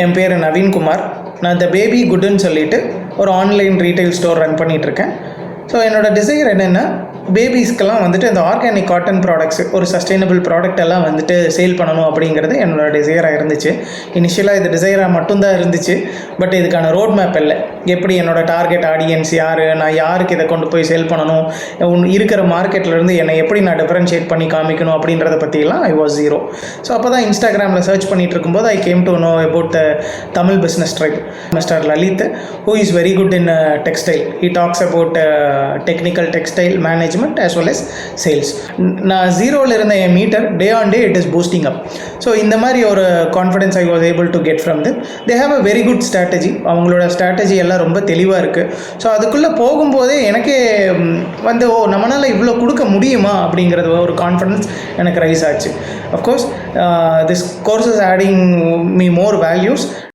என் பேர் நவீன்குமார். நான் the baby குட்னு சொல்லிட்டு ஒரு ஆன்லைன் ரீட்டைல் ஸ்டோர் ரன் பண்ணிகிட்ருக்கேன். ஸோ என்னோடய டிசைர் என்னென்னா, பேபிஸ்க்கெல்லாம் வந்துட்டு இந்த ஆர்கானிக் காட்டன் ப்ராடக்ட்ஸு, ஒரு சஸ்டைனபிள் ப்ராடக்ட் எல்லாம் வந்துட்டு சேல் பண்ணணும் அப்படிங்கிறது என்னோடய டிசைராக இருந்துச்சு. இனிஷியலாக இது டிசைராக மட்டும்தான் இருந்துச்சு. பட் இதுக்கான ரோட் மேப் இல்லை. எப்படி என்னோடய டார்கெட் ஆடியன்ஸ் யார், நான் யாருக்கு இதை கொண்டு போய் சேல் பண்ணணும், இருக்கிற மார்க்கெட்லேருந்து என்னை எப்படி நான் டிஃபரன்ஷியேட் பண்ணி காமிக்கணும் அப்படின்றத பற்றிலாம் ஐ வாஸ் ஜீரோ. ஸோ அப்போ தான் இன்ஸ்டாகிராமில் சர்ச் பண்ணிகிட்டு இருக்கும்போது I came to know about the Tamil business tribe. Mister Lalit, who is very good in textile. He talks about technical textile management as well as sales. நான் ஜீரோவில் இருந்த என் meter day on day it is boosting up. So இந்த மாதிரி ஒரு confidence I was able to get from them. They have a very good strategy. அவங்களோட strategy எல்லாம் ரொம்ப தெளிவாக இருக்குது. ஸோ அதுக்குள்ளே போகும்போதே எனக்கே வந்து நம்மளால் இவ்வளோ கொடுக்க முடியுமா அப்படிங்கிறது ஒரு கான்ஃபிடன்ஸ் எனக்கு ரைஸ் ஆச்சு. Of course this course is adding me more values.